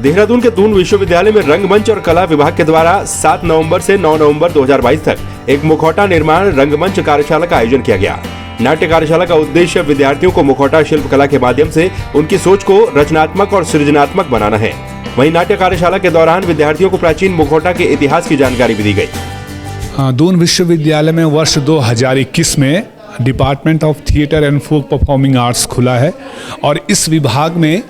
देहरादून के दून विश्वविद्यालय में रंगमंच और कला विभाग के द्वारा 7 नवंबर से 9 नवंबर 2022 तक एक मुखौटा निर्माण रंगमंच कार्यशाला का आयोजन किया गया। नाट्य कार्यशाला का उद्देश्य विद्यार्थियों को मुखौटा शिल्प कला के माध्यम से उनकी सोच को रचनात्मक और सृजनात्मक बनाना है। वहीं नाट्य कार्यशाला के दौरान विद्यार्थियों को प्राचीन मुखौटा के इतिहास की जानकारी भी दी गई। दून विश्वविद्यालय में वर्ष 2021 में department of theatre and folk performing arts खुला है और इस विभाग में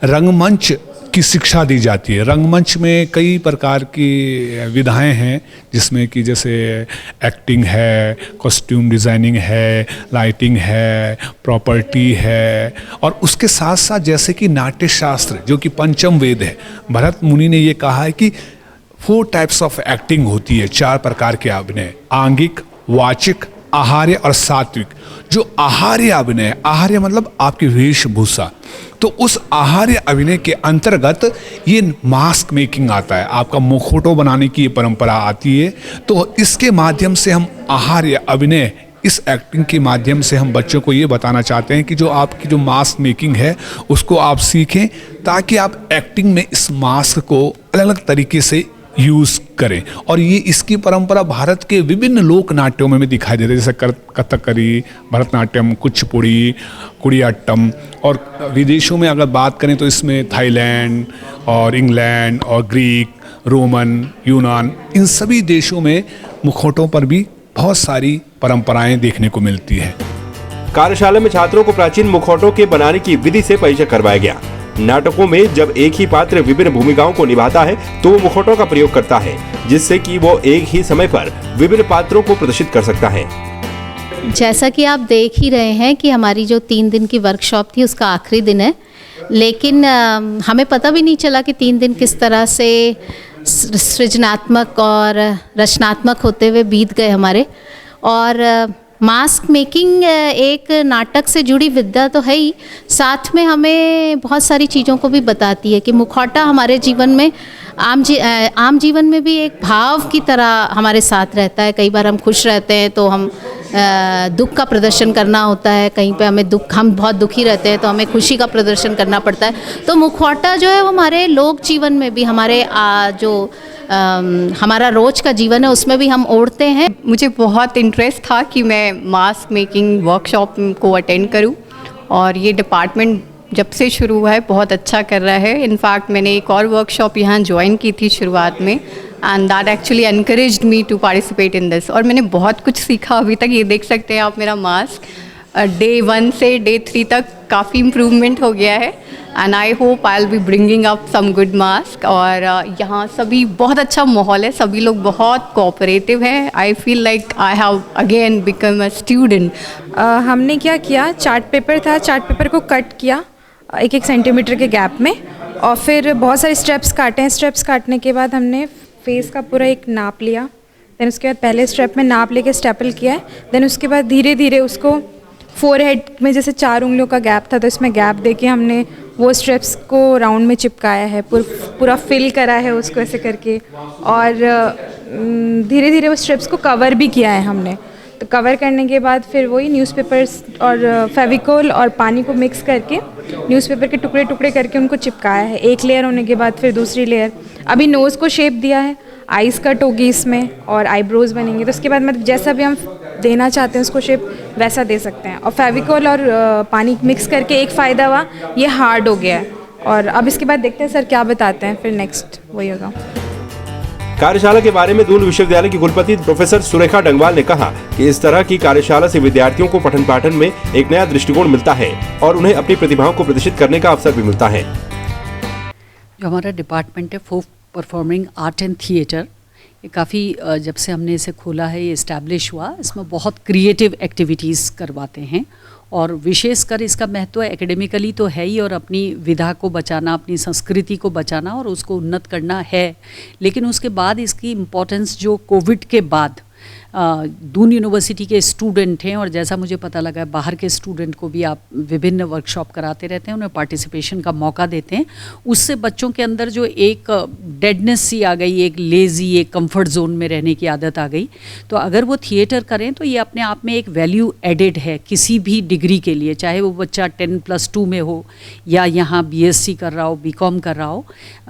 रंगमंच की शिक्षा दी जाती है। रंगमंच में कई प्रकार की विधाएं हैं, जिसमें कि जैसे एक्टिंग है, कॉस्ट्यूम डिज़ाइनिंग है, लाइटिंग है, प्रॉपर्टी है और उसके साथ साथ जैसे कि नाट्य शास्त्र जो कि पंचम वेद है। भरत मुनि ने ये कहा है कि 4 टाइप्स ऑफ एक्टिंग होती है, 4 प्रकार के अभिनय, आंगिक, वाचिक, आहार्य और सात्विक। जो आहार्य अभिनय, आहार्य मतलब आपकी वेशभूषा, तो उस आहार्य अभिनय के अंतर्गत ये मास्क मेकिंग आता है, आपका मुखौटो बनाने की ये परंपरा आती है। तो इसके माध्यम से हम आहार्य अभिनय, इस एक्टिंग के माध्यम से हम बच्चों को ये बताना चाहते हैं कि जो आपकी जो मास्क मेकिंग है उसको आप सीखें, ताकि आप एक्टिंग में इस मास्क को अलग अलग तरीके से यूज़ करें। और ये इसकी परंपरा भारत के विभिन्न लोक नाट्यों में भी दिखाई देती है, जैसे कथकली, भरतनाट्यम, कुचिपुड़ी, कुडियाट्टम। और विदेशों में अगर बात करें तो इसमें थाईलैंड और इंग्लैंड और ग्रीक, रोमन, यूनान, इन सभी देशों में मुखौटों पर भी बहुत सारी परंपराएं देखने को मिलती है। कार्यशाला में छात्रों को प्राचीन मुखौटों के बनाने की विधि से परिचय करवाया गया। नाटकों में जब एक ही पात्र विभिन्न भूमिकाओं को निभाता है तो वो मुखौटों का प्रयोग करता है, जिससे कि वो एक ही समय पर विभिन्न पात्रों को प्रदर्शित कर सकता है। जैसा कि आप देख ही रहे हैं कि हमारी जो 3 दिन की वर्कशॉप थी उसका आखिरी दिन है, लेकिन हमें पता भी नहीं चला कि 3 दिन किस तरह से सृजनात्मक और रचनात्मक होते हुए बीत गए हमारे। और मास्क मेकिंग एक नाटक से जुड़ी विद्या तो है ही, साथ में हमें बहुत सारी चीज़ों को भी बताती है कि मुखौटा हमारे जीवन में आम जीवन में भी एक भाव की तरह हमारे साथ रहता है। कई बार हम खुश रहते हैं तो हम दुख का प्रदर्शन करना होता है, कहीं पे हम बहुत दुखी रहते हैं तो हमें खुशी का प्रदर्शन करना पड़ता है। तो मुखौटा जो है वो हमारे लोक जीवन में भी, हमारे हमारा रोज का जीवन है उसमें भी हम ओढ़ते हैं। मुझे बहुत इंटरेस्ट था कि मैं मास्क मेकिंग वर्कशॉप को अटेंड करूं और ये डिपार्टमेंट जब से शुरू हुआ है बहुत अच्छा कर रहा है। इनफैक्ट मैंने एक और वर्कशॉप यहाँ ज्वाइन की थी शुरुआत में, and that actually encouraged me to participate in this. और मैंने बहुत कुछ सीखा अभी तक। ये देख सकते हैं आप मेरा मास्क डे 1 से डे 3 तक काफ़ी इम्प्रूवमेंट हो गया है, and I hope I will be bringing up some good masks. और यहाँ सभी बहुत अच्छा माहौल है, सभी लोग बहुत कोऑपरेटिव हैं। I feel like I have again become a student. हमने क्या किया, चार्ट पेपर था, चार्ट पेपर को कट किया 1-1 सेंटीमीटर के गैप में और फिर बहुत सारे स्टेप्स काटे हैं। स्टेप्स काटने के बाद हमने फेस का पूरा एक नाप लिया, देन उसके बाद पहले स्टेप में नाप लेके स्टेपल किया है। देन उसके बाद धीरे धीरे उसको फोरहेड में जैसे 4 उंगलियों का गैप था तो इसमें गैप देके हमने वो स्ट्रिप्स को राउंड में चिपकाया है, पूरा फिल करा है उसको ऐसे करके। और धीरे धीरे वो स्ट्रिप्स को कवर भी किया है हमने। तो कवर करने के बाद फिर वही न्यूज़पेपर्स और फेविकोल और पानी को मिक्स करके न्यूज़पेपर के टुकड़े टुकड़े करके उनको चिपकाया है। एक लेयर होने के बाद फिर दूसरी लेयर। अभी नोज़ को शेप दिया है, आइज़ कट होगी इसमें और आईब्रोज बनेंगे। तो उसके बाद मतलब जैसा भी हम देना चाहते हैं उसको शेप वैसा दे सकते हैं। और फेविकोल और पानी मिक्स करके एक फ़ायदा हुआ, ये हार्ड हो गया है। और अब इसके बाद देखते हैं सर क्या बताते हैं, फिर नेक्स्ट वही होगा। कार्यशाला के बारे में दून विश्वविद्यालय की कुलपति प्रोफेसर सुरेखा डंगवाल ने कहा कि इस तरह की कार्यशाला से विद्यार्थियों को पठन पाठन में एक नया दृष्टिकोण मिलता है और उन्हें अपनी प्रतिभाओं को प्रदर्शित करने का अवसर भी मिलता है। जो हमारा डिपार्टमेंट है फोक परफॉर्मिंग आर्ट एंड थिएटर, ये काफ़ी जब से हमने इसे खोला है, ये इस्टेब्लिश हुआ, इसमें बहुत क्रिएटिव एक्टिविटीज़ करवाते हैं और विशेषकर इसका महत्व एकेडमिकली तो है ही और अपनी विधा को बचाना, अपनी संस्कृति को बचाना और उसको उन्नत करना है, लेकिन उसके बाद इसकी इम्पोर्टेंस जो कोविड के बाद दून यूनिवर्सिटी के स्टूडेंट हैं और जैसा मुझे पता लगा है बाहर के स्टूडेंट को भी आप विभिन्न वर्कशॉप कराते रहते हैं, उन्हें पार्टिसिपेशन का मौका देते हैं। उससे बच्चों के अंदर जो एक डेडनेस सी आ गई, एक लेज़ी, एक कंफर्ट जोन में रहने की आदत आ गई, तो अगर वो थिएटर करें तो ये अपने आप में एक वैल्यू एडेड है किसी भी डिग्री के लिए, चाहे वो बच्चा 10+2 में हो या यहाँ BSc कर रहा हो, BCom कर रहा हो।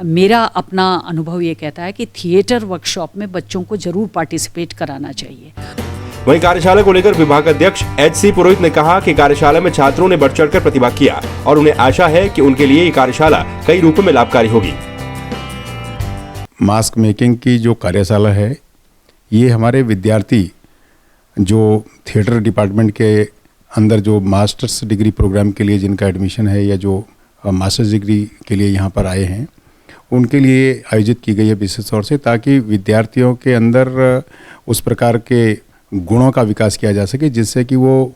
मेरा अपना अनुभव ये कहता है कि थिएटर वर्कशॉप में बच्चों को ज़रूर पार्टिसिपेट कराना चाहिए। वहीं कार्यशाला को लेकर विभाग अध्यक्ष HC पुरोहित ने कहा कि कार्यशाला में छात्रों ने बढ़ चढ़कर प्रतिभाग किया और उन्हें आशा है कि उनके लिए ये कार्यशाला कई रूपों में लाभकारी होगी। मास्क मेकिंग की जो कार्यशाला है, ये हमारे विद्यार्थी जो थिएटर डिपार्टमेंट के अंदर जो मास्टर्स डिग्री प्रोग्राम के लिए जिनका एडमिशन है या जो मास्टर्स डिग्री के लिए यहाँ पर आए हैं, उनके लिए आयोजित की गई है विशेष तौर से, ताकि विद्यार्थियों के अंदर उस प्रकार के गुणों का विकास किया जा सके जिससे कि वो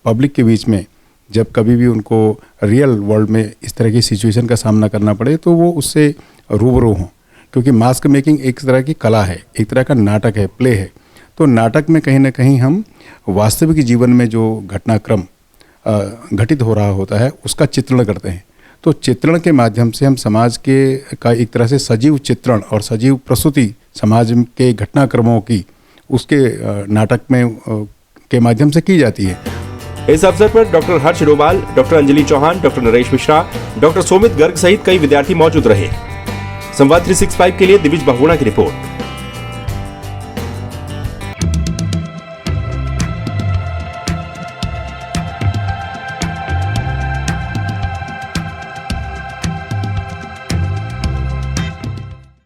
पब्लिक के बीच में जब कभी भी उनको रियल वर्ल्ड में इस तरह की सिचुएशन का सामना करना पड़े तो वो उससे रूबरू हों। क्योंकि मास्क मेकिंग एक तरह की कला है, एक तरह का नाटक है, प्ले है। तो नाटक में कहीं ना कहीं हम वास्तविक जीवन में जो घटनाक्रम घटित हो रहा होता है उसका चित्रण करते हैं। तो चित्रण के माध्यम से हम समाज के का एक तरह से सजीव चित्रण और सजीव प्रस्तुति समाज के घटनाक्रमों की उसके नाटक में के माध्यम से की जाती है। इस अवसर पर doctor Harsh Doval, doctor Anjali Chauhan, doctor Naresh Mishra, doctor Somit Garg सहित कई विद्यार्थी मौजूद रहे। संवाद 365 के लिए दिविज बहुगुणा की रिपोर्ट।